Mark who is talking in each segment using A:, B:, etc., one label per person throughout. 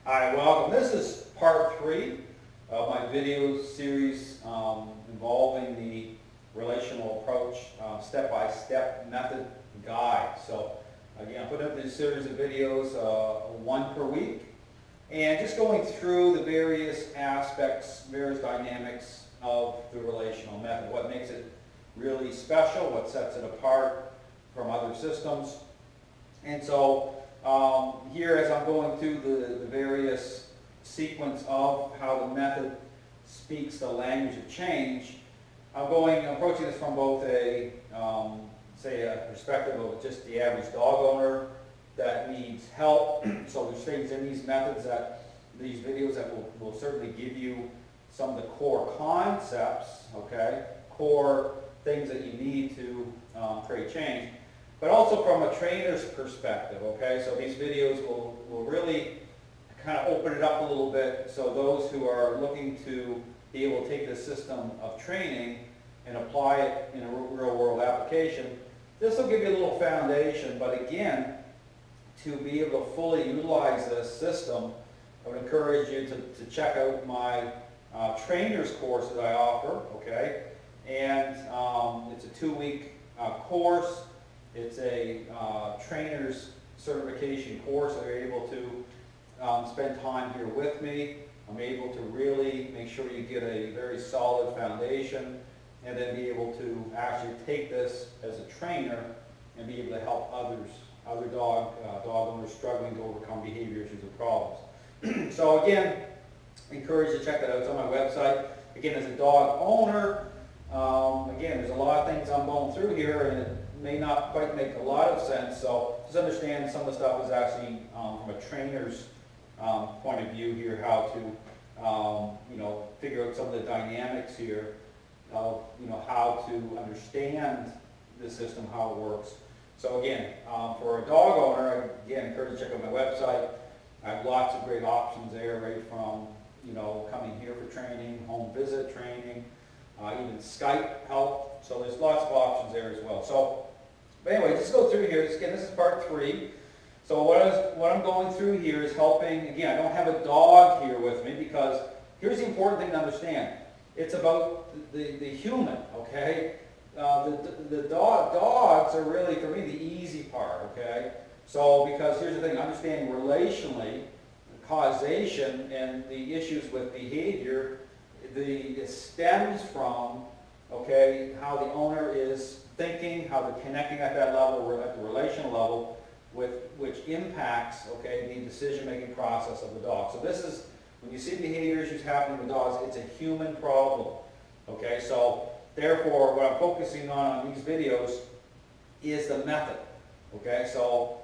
A: Hi, welcome. This is part 3 of my video series involving the relational approach step-by-step method guide. So again, I put up this series of videos, one per week, and just going through the various aspects, various dynamics of the relational method, what makes it really special, what sets it apart from other systems. And so here, as I'm going through the various sequence of how the method speaks the language of change, I'm approaching this from both a perspective of just the average dog owner that needs help. So there's things in these videos that will certainly give you some of the core concepts, okay, core things that you need to create change. But also from a trainer's perspective, okay? So these videos will really kind of open it up a little bit so those who are looking to be able to take this system of training and apply it in a real-world application, this will give you a little foundation. But again, to be able to fully utilize this system, I would encourage you to check out my trainer's course that I offer, okay? And it's a 2-week course. It's a trainer's certification course, so you're able to spend time here with me. I'm able to really make sure you get a very solid foundation and then be able to actually take this as a trainer and be able to help other dog owners struggling to overcome behavior issues and problems. So again, I encourage you to check that out. It's on my website. Again, as a dog owner, again, there's a lot of things I'm going through here, and it may not quite make a lot of sense, so just understand some of the stuff is actually from a trainer's point of view here, how to figure out some of the dynamics here of how to understand the system, how it works. So again, for a dog owner, I encourage you to check out my website. I have lots of great options there, right from coming here for training, home visit training, even Skype help. So there's lots of options there as well. So, but anyway, just go through here. Again, this is part 3. So what I'm going through here is helping. Again, I don't have a dog here with me because here's the important thing to understand. It's about the human, okay? The dogs are really, for me, the easy part, okay? So because here's the thing, understanding relationally, causation, and the issues with behavior, it stems from, okay, how the owner is thinking, how they're connecting at that level, at the relational level, which impacts, okay, the decision-making process of the dog. So this is, when you see behavior issues happening with dogs, it's a human problem, okay? So therefore, what I'm focusing on these videos is the method, okay? So,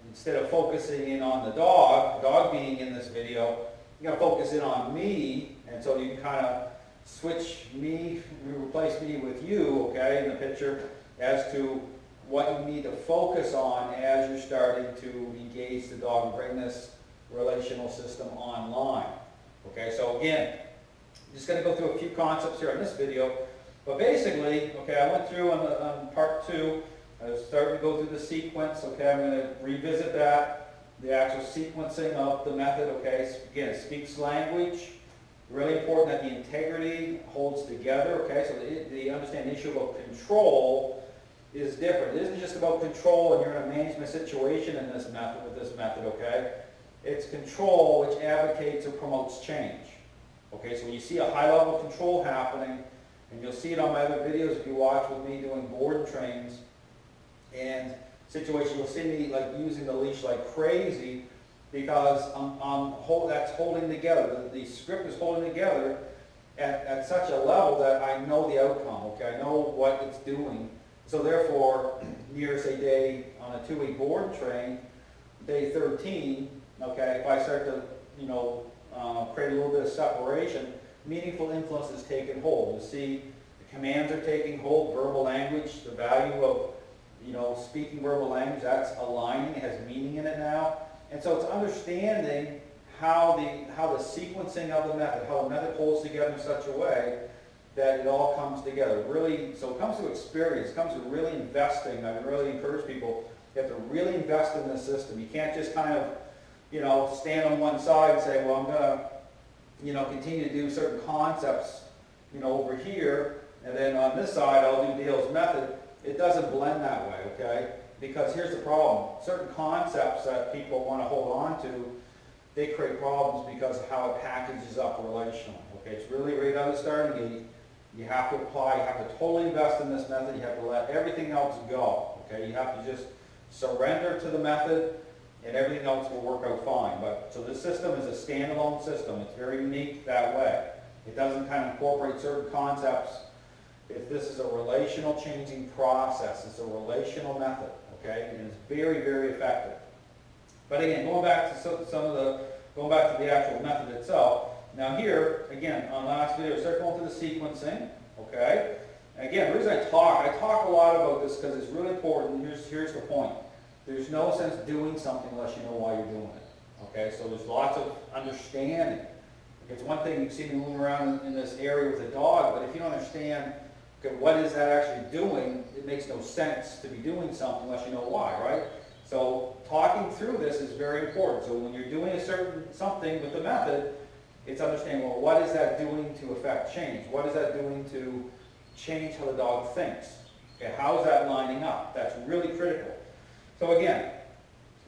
A: instead of focusing in on the dog being in this video, you're going to focus in on me, and so you can kind of switch me, replace me with you, okay, in the picture, as to what you need to focus on as you're starting to engage the dog and bring this relational system online. Okay, so again, I'm just going to go through a few concepts here in this video, but basically, okay, I went through on part 2, I was starting to go through the sequence, okay, I'm going to revisit that, the actual sequencing of the method, okay, again, it speaks language. Really important that the integrity holds together, okay? So the understand the issue about control is different. It isn't just about control and you're in a management situation in this method, with this method, okay? It's control which advocates or promotes change. Okay, so when you see a high level of control happening, and you'll see it on my other videos if you watch with me doing board and trains, and situation, you'll see me like using the leash like crazy, because that's holding together. The script is holding together at such a level that I know the outcome, okay? I know what it's doing. So therefore, near, say, day on a 2-week board train, day 13, okay, if I start to, create a little bit of separation, meaningful influence is taking hold. You see, the commands are taking hold, verbal language, the value of, speaking verbal language, that's aligning, it has meaning in it now. And so it's understanding how the sequencing of the method, how the method holds together in such a way that it all comes together. Really, so it comes to experience, it comes to really investing. I would really encourage people, you have to really invest in this system. You can't just kind of stand on one side and say, well, I'm gonna, continue to do certain concepts, over here, and then on this side, I'll do Dale's method. It doesn't blend that way, okay? Because here's the problem. Certain concepts that people want to hold on to, they create problems because of how it packages up relational. Okay, it's really right out of the starting gate. You have to apply, you have to totally invest in this method. You have to let everything else go. Okay, you have to just surrender to the method, and everything else will work out fine. So this system is a standalone system. It's very unique that way. It doesn't kind of incorporate certain concepts. If this is a relational changing process, it's a relational method. Okay, and it's very, very effective. But again, going back to the actual method itself. Now here, again, on last video, start going through the sequencing, okay? And again, the reason I talk a lot about this because it's really important. Here's the point. There's no sense doing something unless you know why you're doing it, okay? So there's lots of understanding. It's one thing you see me moving around in this area with a dog, but if you don't understand, okay, what is that actually doing, it makes no sense to be doing something unless you know why, right? So talking through this is very important. So when you're doing something with the method, it's understanding, well, what is that doing to affect change? What is that doing to change how the dog thinks? Okay, how is that lining up? That's really critical. So again,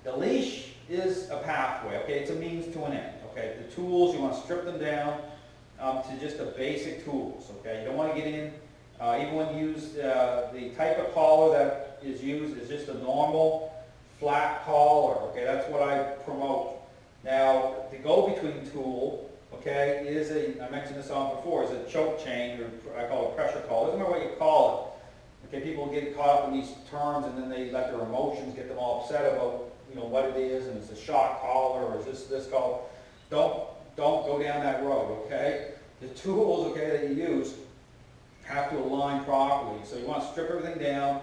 A: the leash is a pathway, okay? It's a means to an end, okay? The tools, you want to strip them down to just the basic tools, okay? You don't want to get in, even when you use the type of collar that is used is just a normal flat collar, okay? That's what I promote. Now, the go-between tool, okay, I mentioned this on before, is a choke chain, or I call it pressure collar. Doesn't matter what you call it. Okay, people get caught up in these terms and then they let their emotions get them all upset about, what it is, and it's a shock collar, or is this collar. Don't go down that road, okay? The tools, okay, that you use have to align properly. So you want to strip everything down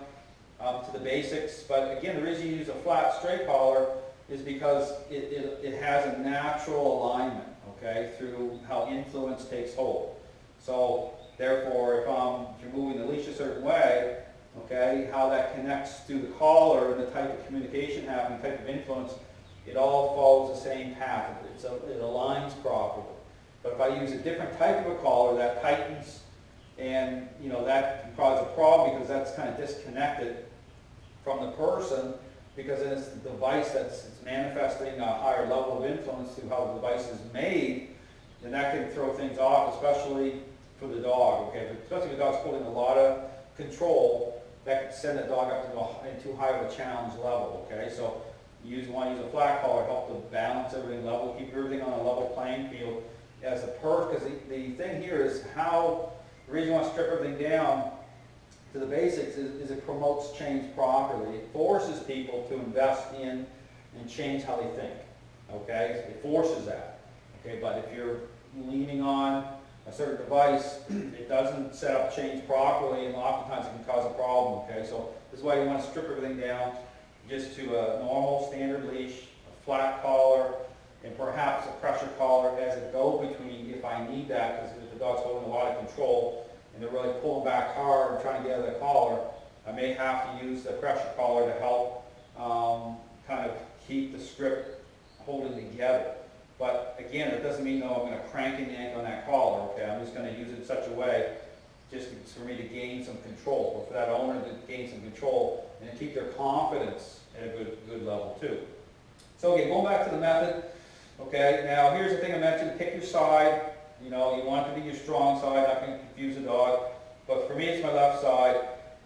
A: to the basics. But again, the reason you use a flat straight collar is because it has a natural alignment, okay, through how influence takes hold. So therefore, if you're moving the leash a certain way, okay, how that connects to the collar and the type of communication happening, type of influence, it all follows the same path. It aligns properly. But if I use a different type of a collar that tightens, and that can cause a problem because that's kind of disconnected from the person, because then it's the device that's manifesting a higher level of influence to how the device is made, then that can throw things off, especially for the dog, okay? But especially if the dog's holding a lot of control, that could send the dog up to too high of a challenge level, okay? So you want to use a flat collar to help to balance everything level, keep everything on a level playing field as a because the thing here is the reason you want to strip everything down to the basics is it promotes change properly. It forces people to invest in and change how they think, okay? It forces that, okay? But if you're leaning on a certain device, it doesn't set up change properly, and oftentimes it can cause a problem, okay? So this is why you want to strip everything down just to a normal standard leash, a flat collar, and perhaps a pressure collar as a go-between if I need that, because if the dog's holding a lot of control and they're really pulling back hard and trying to get out of the collar, I may have to use the pressure collar to help kind of keep the strip holding together. But again, it doesn't mean, no, I'm going to crank and yank on that collar, okay? I'm just going to use it in such a way just for me to gain some control, or for that owner to gain some control and to keep their confidence at a good level too. So again, going back to the method, okay, now here's the thing I mentioned, pick your side. You want it to be your strong side, not going to confuse the dog. But for me, it's my left side.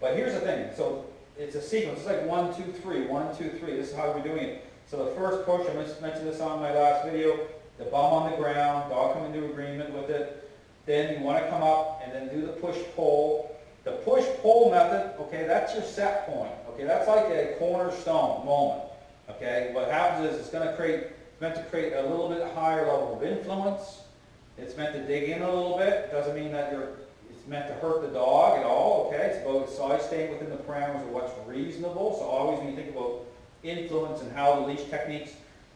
A: But here's the thing, so it's a sequence. It's like 1, 2, 3, 1, 2, 3. This is how we're doing it. So the first push, I mentioned this on my last video, the bum on the ground, dog come into agreement with it. Then you want to come up and then do the push-pull. The push-pull method, okay, that's your set point. Okay, that's like a cornerstone moment. Okay, what happens is it's meant to create a little bit higher level of influence. It's meant to dig in a little bit. It doesn't mean that it's meant to hurt the dog at all, okay? It's always staying within the parameters of what's reasonable. So always when you think about influence and how the leash techniques,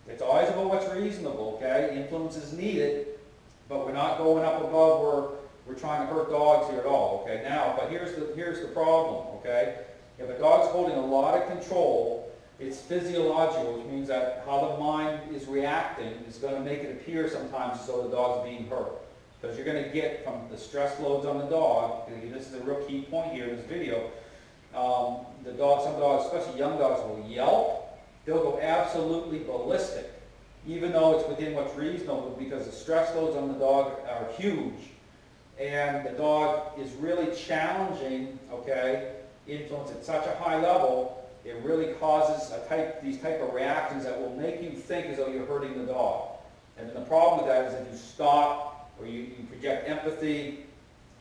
A: it's always about what's reasonable, okay? Influence is needed, but we're not going up above where we're trying to hurt dogs here at all, okay? Now, but here's the problem, okay? If a dog's holding a lot of control, It's physiological, which means that how the mind is reacting is going to make it appear sometimes as though the dog's being hurt. Because you're going to get from the stress loads on the dog, and this is a real key point here in this video, some dogs, especially young dogs, will yelp. They'll go absolutely ballistic, even though it's within what's reasonable, because the stress loads on the dog are huge. And the dog is really challenging, okay, influence at such a high level, it really causes these type of reactions that will make you think as though you're hurting the dog. And then the problem with that is if you stop or you project empathy,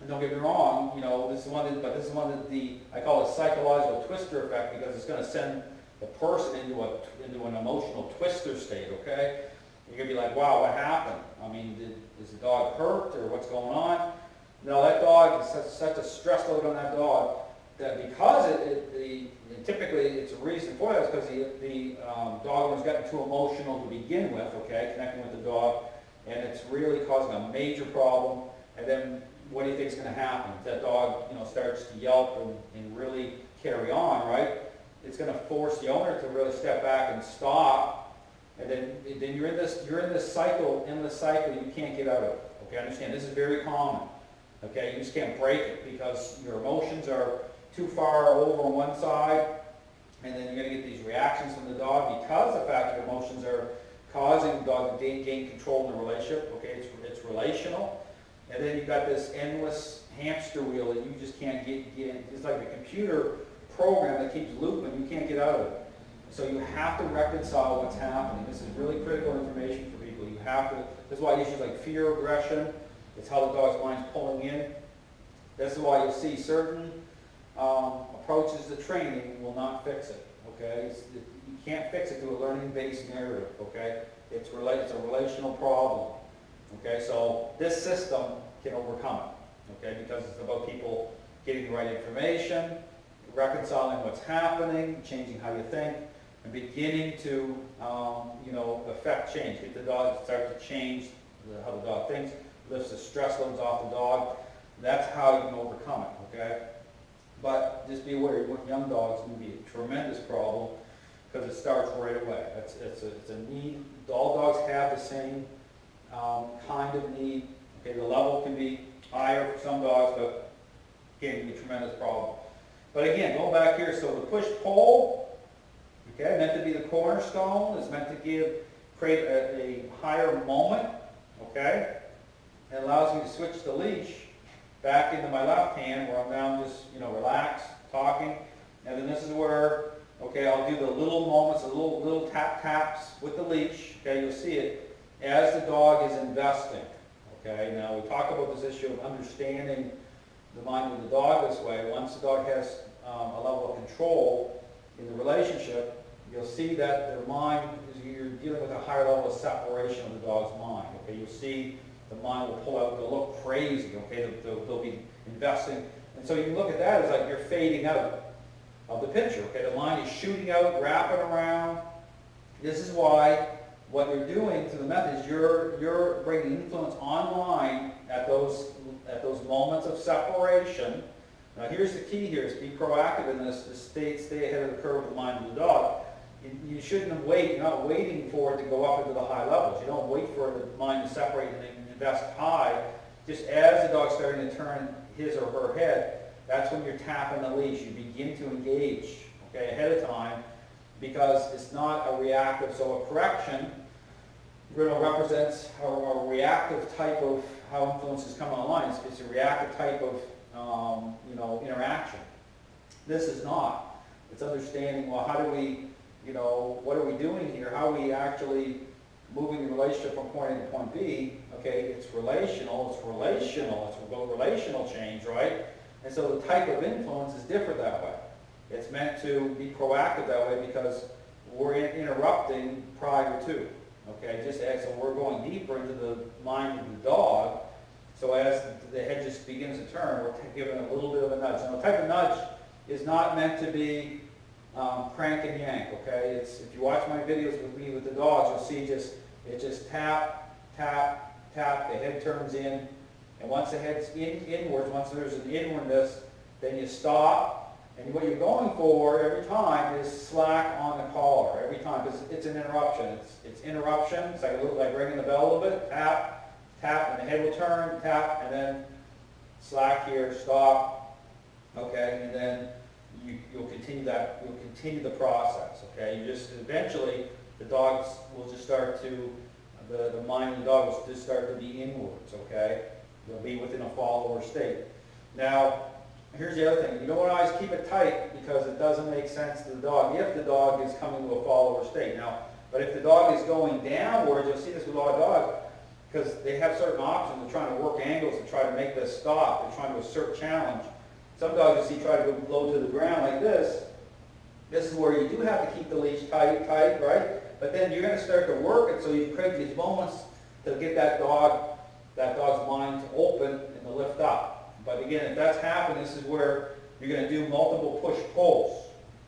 A: and don't get me wrong, you know, this is one of the I call it psychological twister effect, because it's going to send the person into an emotional twister state, okay? You're going to be like, wow, what happened? I mean, is the dog hurt or what's going on? No, that dog is such a stress load on that dog that because typically it's a reason for that is because the dog owner's gotten too emotional to begin with, okay, connecting with the dog, and it's really causing a major problem. And then what do you think is going to happen? If that dog, you know, starts to yelp and really carry on, right? It's going to force the owner to really step back and stop, and then you're in this cycle, you can't get out of it. Okay, understand? This is very common. Okay, you just can't break it because your emotions are too far over on one side, and then you're going to get these reactions from the dog because the fact your emotions are causing the dog to gain control in the relationship. Okay, it's relational, and then you've got this endless hamster wheel that you just can't get. It's like a computer program that keeps looping. You can't get out of it. So you have to reconcile what's happening. This is really critical information for people. You have to. This is why issues like fear, aggression. It's how the dog's mind's pulling in. This is why you'll see certain approaches to training will not fix it. Okay, you can't fix it through a learning-based narrative. Okay, it's a relational problem. Okay, so this system can overcome it. Okay, because it's about people getting the right information, reconciling what's happening, changing how you think, and beginning to affect change. Get the dog to start to change how the dog thinks, lifts the stress loads off the dog. That's how you can overcome it. Okay. But just be aware, with young dogs, it's going to be a tremendous problem because it starts right away. It's a need. All dogs have the same kind of need. Okay, the level can be higher for some dogs, but again, it can be a tremendous problem. But again, going back here, so the push-pull, okay, meant to be the cornerstone, is meant to create a higher moment, okay? It allows me to switch the leash back into my left hand where I'm now just, relaxed, talking. And then this is where, okay, I'll do the little moments, the little taps with the leash. Okay, you'll see it as the dog is investing. Okay, now we talk about this issue of understanding the mind of the dog this way. Once the dog has a level of control in the relationship, you'll see that their mind, you're dealing with a higher level of separation of the dog's mind. Okay, you'll see the mind will pull out, they'll look crazy, okay, they'll be investing. And so you can look at that as like you're fading out of the picture, okay, the mind is shooting out, wrapping around. This is why what you're doing through the method is you're bringing influence online at those moments of separation. Now here's the key here, is be proactive in this, stay ahead of the curve of the mind of the dog. You shouldn't wait, you're not waiting for it to go up into the high levels. You don't wait for the mind to separate and then invest high. Just as the dog's starting to turn his or her head, that's when you're tapping the leash. You begin to engage, okay, ahead of time, because it's not a reactive. So a correction represents a reactive type of how influence is coming online. It's a reactive type of interaction. This is not. It's understanding, well, how do we, what are we doing here? How are we actually moving the relationship from point A to point B? Okay, it's relational, it's about relational change, right? And so the type of influence is different that way. It's meant to be proactive that way because we're interrupting prior to. Okay, so we're going deeper into the mind of the dog. So as the head just begins to turn, we're giving a little bit of a nudge. Now the type of nudge is not meant to be crank and yank, okay? If you watch my videos with me with the dogs, you'll see it just tap, tap, tap, the head turns in, and once the head's inwards, once there's an inwardness, then you stop, And what you're going for every time is slack on the collar, every time, because it's an interruption. It's interruption, it's like a little, like ringing the bell a little bit, tap, tap, and the head will turn, tap, and then slack here, stop, okay, and then you'll continue that, you'll continue the process, okay. You just, eventually, the dogs will just start to, the mind of the dog will just start to be inwards, okay. They'll be within a follower state. Now, here's the other thing. You don't want to always keep it tight because it doesn't make sense to the dog if the dog is coming to a follower state. Now, but if the dog is going downwards, you'll see this with a lot of dogs, because they have certain options. They're trying to work angles to try to make this stop. They're trying to assert challenge. Some dogs you see try to go low to the ground like this. This is where you do have to keep the leash tight, right? But then you're going to start to work it, so you create these moments to get that dog's mind to open and to lift up. But again, if that's happening, this is where you're going to do multiple push-pulls,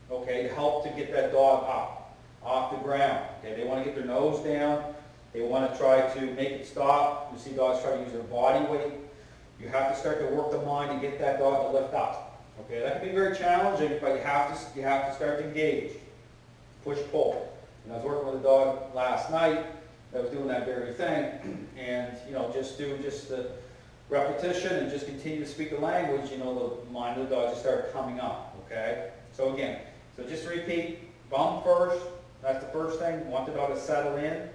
A: okay, to help to get that dog up, off the ground. Okay, they want to get their nose down. They want to try to make it stop. You see dogs try to use their body weight. You have to start to work the mind to get that dog to lift up. Okay, that can be very challenging, but you have to start to engage, push-pull. And I was working with a dog last night that was doing that very thing, and just the repetition and just continue to speak the language, the mind of the dog just started coming up, okay? So again, just to repeat, bump first, that's the first thing. You want the dog to settle in.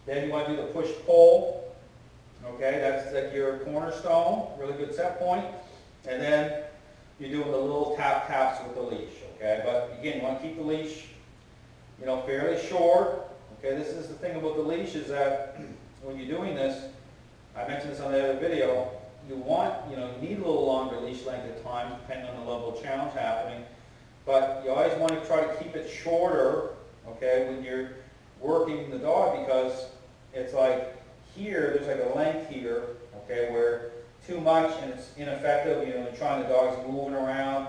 A: Then you want to do the push-pull, okay? That's like your cornerstone, really good set point. And then you're doing the little tap-taps with the leash, okay? But again, you want to keep the leash, fairly short, okay? This is the thing about the leash is that when you're doing this, I mentioned this on the other video, you need a little longer leash length at times, depending on the level of challenge happening, but you always want to try to keep it shorter, okay, when you're working the dog, because it's like here, there's like a length here, okay, where too much and it's ineffective, you're trying the dog's moving around,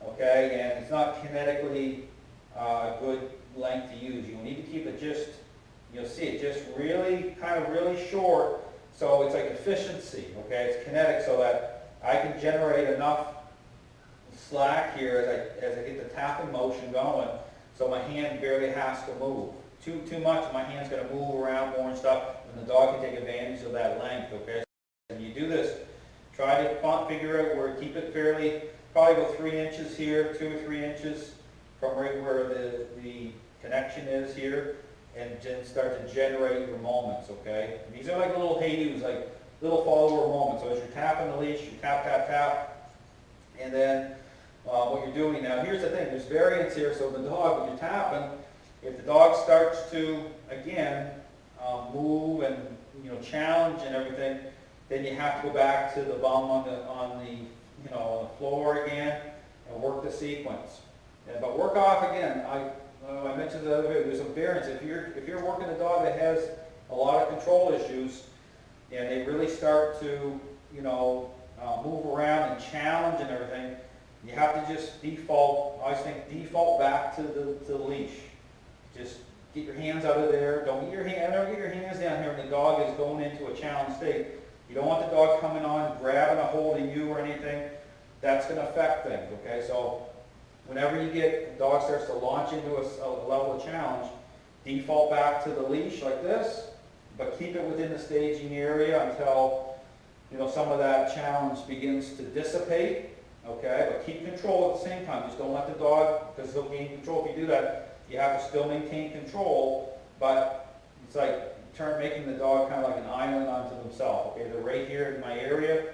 A: okay, and it's not kinetically a good length to use. You need to keep it just, you'll see it just really, kind of really short. So it's like efficiency, okay? It's kinetic so that I can generate enough slack here as I get the tapping motion going, so my hand barely has to move. Too much, my hand's going to move around more and stuff, and the dog can take advantage of that length, okay? And you do this, try to figure out where, keep it fairly, probably go 3 inches here, 2 or 3 inches from right where the connection is here, and then start to generate your moments, okay? And these are like little hey-do's, like little follower moments. So as you're tapping the leash, you tap, tap, tap, and then what you're doing now, here's the thing, there's variance here, so the dog, when you're tapping, if the dog starts to, again, move and, challenge and everything, then you have to go back to the bum on the floor again and work the sequence. But work off again. I mentioned the other way, there's some variance. If you're working a dog that has a lot of control issues and they really start to, move around and challenge and everything, you have to just default, I always think, default back to the leash. Just get your hands out of there. Don't get your hands down here when the dog is going into a challenge state. You don't want the dog coming on, grabbing a hold of you or anything. That's going to affect things, okay? So whenever you get, the dog starts to launch into a level of challenge, default back to the leash like this, but keep it within the staging area until, some of that challenge begins to dissipate, okay? But keep control at the same time. Just don't let the dog, because he'll gain control if you do that. You have to still maintain control, but it's like making the dog kind of like an island unto themselves, okay? They're right here in my area,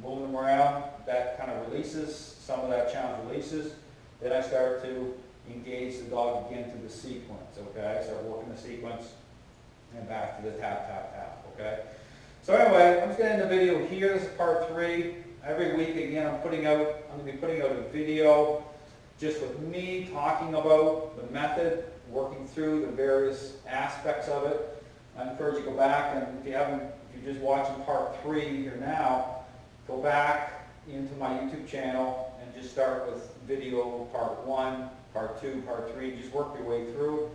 A: moving them around. That kind of releases, some of that challenge releases. Then I start to engage the dog again to the sequence, okay? I start working the sequence and back to the tap, tap, tap, okay? So anyway, I'm just going to end the video here. This is part 3. Every week, again, I'm going to be putting out a video just with me talking about the method, working through the various aspects of it. I encourage you to go back, and if you're just watching part 3 here now, go back into my YouTube channel and just start with video part 1, part 2, part 3. Just work your way through.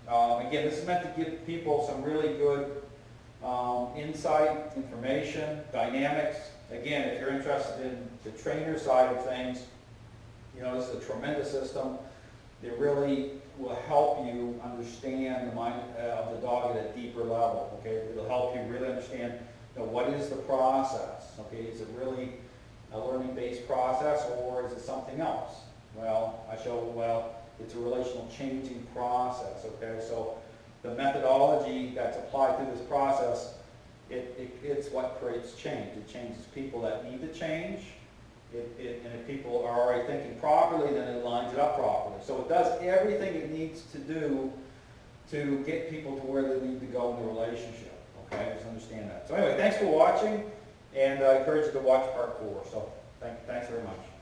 A: Again, this is meant to give people some really good insight, information, dynamics. Again, if you're interested in the trainer side of things, You know, this is a tremendous system. It really will help you understand the mind of the dog at a deeper level, okay? It'll help you really understand, you know, what is the process, okay? Is it really a learning-based process, or is it something else? Well, it's a relational changing process, okay? So the methodology that's applied to this process, it's what creates change. It changes people that need to change. And if people are already thinking properly, then it lines it up properly. So it does everything it needs to do to get people to where they need to go in the relationship. Okay, just understand that. So anyway, thanks for watching, and I encourage you to watch part 4. So thanks very much.